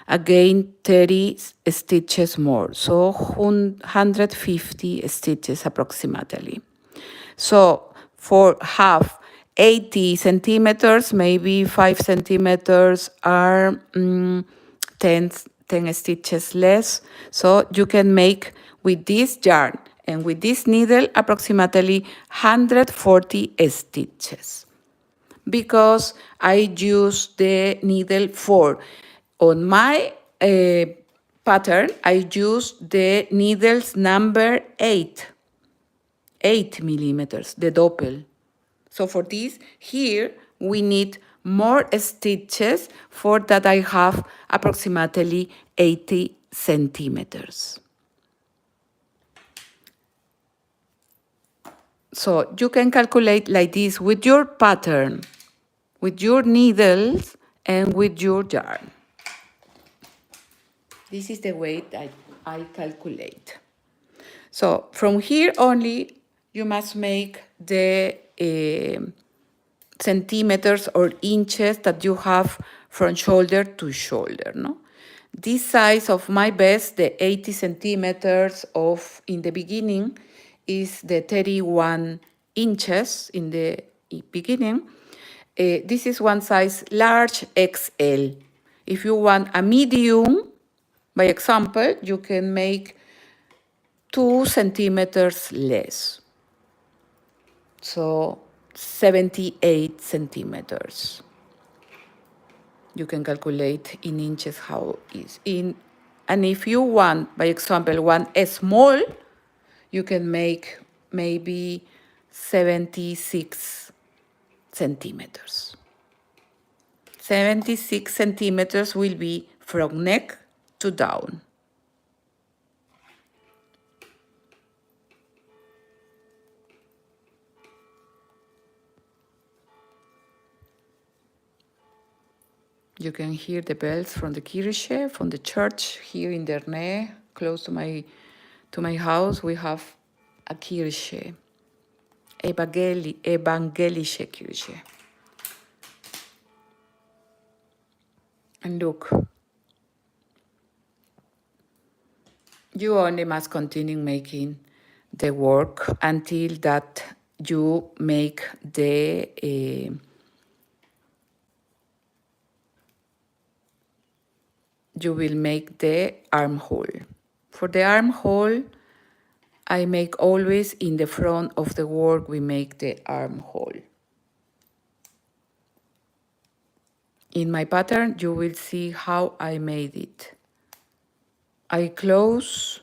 again 30 stitches more, so 150 stitches approximately. So for half 80 centimeters, maybe 5 centimeters are 10 stitches less. So you can make with this yarn and with this needle approximately 140 stitches. Because I use the needle 4. On my pattern, I use the needles number 8 millimeters, the double. So for this, here we need more stitches for that I have approximately 80 centimeters. So you can calculate like this with your pattern, with your needles, and with your yarn. This is the way that I calculate. So from here only, you must make the centimeters or inches that you have from shoulder to shoulder, no? This size of my vest, the 80 centimeters of in the beginning, is the 31 inches in the beginning. This is one size large XL. If you want a medium, by example, you can make 2 centimeters less. So 78 centimeters. You can calculate in inches how is. In And if you want, by example, one small, you can make maybe 76 centimeters. 76 centimeters will be from neck to down. You can hear the bells from the Kirche, from the church here in Dernay, close to my house. We have a Kirche, evangelische Kirche. And look, you only must continue making the work until that you make the you will make the armhole. For the armhole, I make always in the front of the work, we make the armhole. In my pattern, you will see how I made it. I close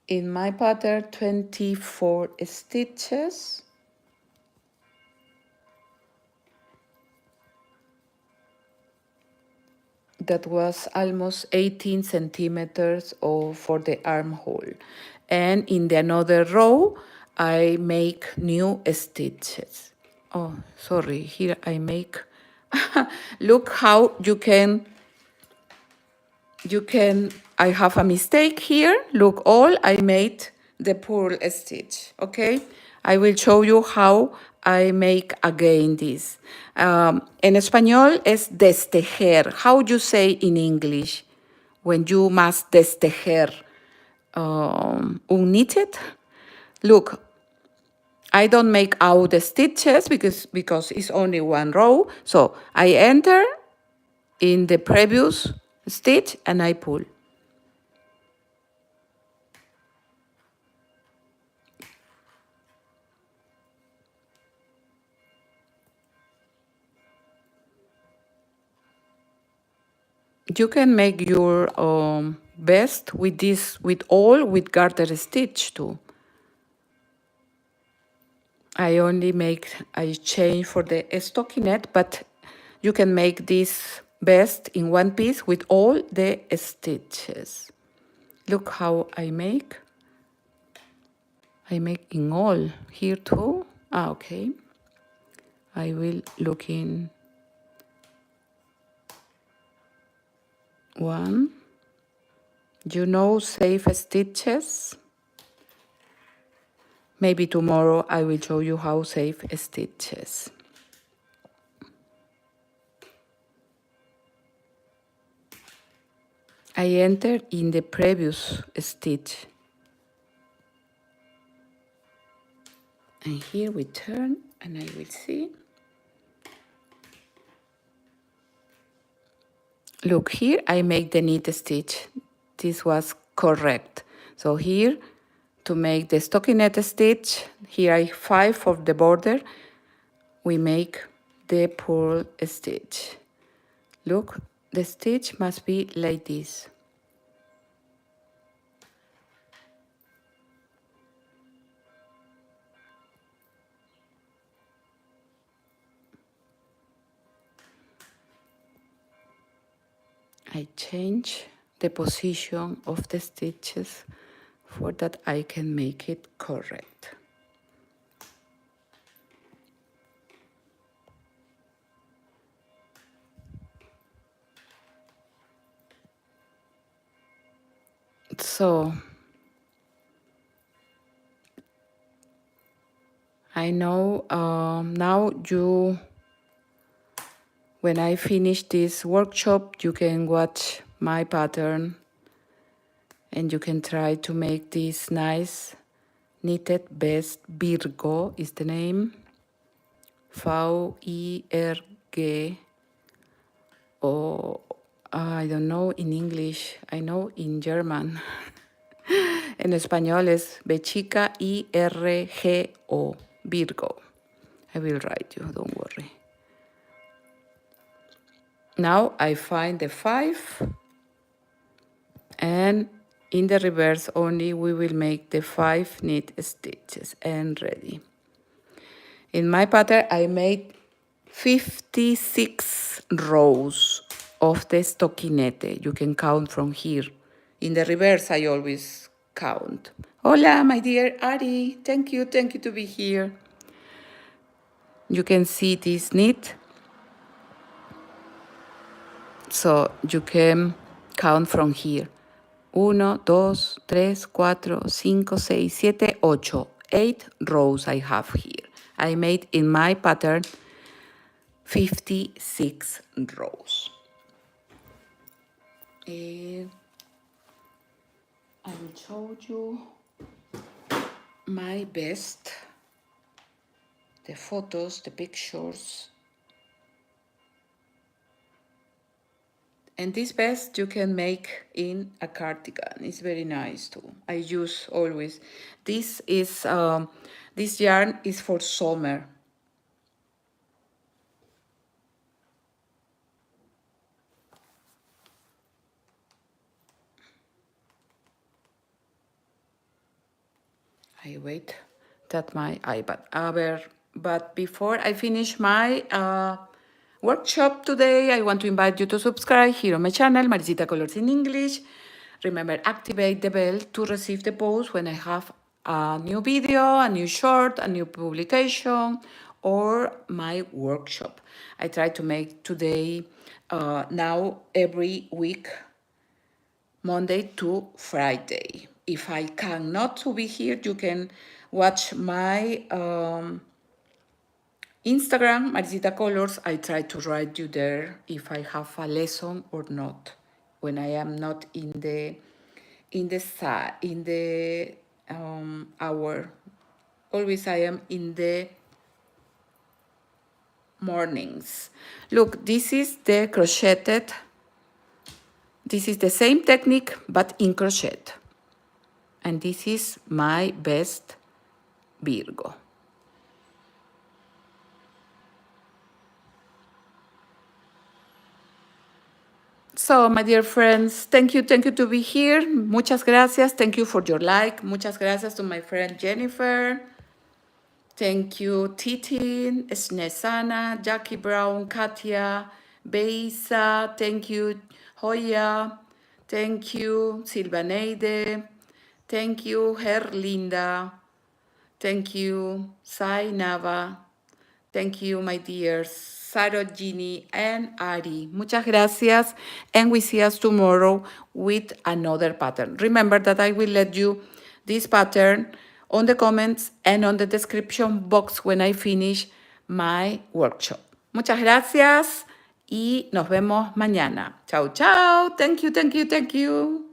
in my pattern 24 stitches. That was almost 18 centimeters for the armhole. And in the another row, I make new stitches. Oh, sorry, here I make, look how you can, I have a mistake here. Look, all I made the purl stitch, okay? I will show you how I make again this. En español es destejer. How you say in English when you must destejer? Unknitted? Look, I don't make out the stitches because it's only one row. So I enter in the previous stitch and I pull. You can make your vest with this, with garter stitch too. I change for the stockinette, but you can make this vest in one piece with all the stitches. Look how I make. I make in all here too. Okay. I will look in one. You know, save stitches. Maybe tomorrow I will show you how save stitches. I enter in the previous stitch. And here we turn and I will see. Look, here I make the knit stitch. This was correct. So here, to make the stockinette stitch, here I 5 of the border, we make the purl stitch. Look, the stitch must be like this. I change the position of the stitches for that I can make it correct. So I know now when I finish this workshop, you can watch my pattern and you can try to make this nice knitted vest. VIRGO is the name. V-I-R-G. Or I don't know in English, I know in German. En español es B chica I-R-G-O, VIRGO. I will write you, don't worry. Now I find the 5 and then in the reverse only we will make the 5 knit stitches and ready. In my pattern I made 56 rows of the stockinette. You can count from here. In the reverse I always count. Hola, my dear Ari. Thank you to be here. You can see this knit. So you can count from here. 1, 2, 3, 4, 5, 6, 7, 8. 8 rows I have here. I made in my pattern 56 rows. I will show you my best, the photos, the pictures. And this vest you can make in a cardigan. It's very nice too. I use always. This yarn is for summer. I wait that my iPad. But before I finish my workshop today, I want to invite you to subscribe here on my channel, Maricita Colors in English. Remember, activate the bell to receive the post when I have a new video, a new short, a new publication, or my workshop. I try to make today, now every week, Monday to Friday. If I cannot to be here, you can watch my Instagram, Maricita Colors. I try to write you there if I have a lesson or not. When I am not in the hour. Always I am in the mornings. Look, this is the crocheted. This is the same technique, but in crochet. And this is my best Virgo. So, my dear friends, thank you to be here. Muchas gracias. Thank you for your like. Muchas gracias to my friend Jennifer. Thank you, Titin, Snesana, Jackie Brown, Katia, Beisa. Thank you, Hoya. Thank you, Silvaneide. Thank you, Herlinda. Thank you, Sai Nava. Thank you, my dears, Sarojini and Ari. Muchas gracias, and we see us tomorrow with another pattern. Remember that I will let you this pattern on the comments and on the description box when I finish my workshop. Muchas gracias y nos vemos mañana. Chao, chao. Thank you.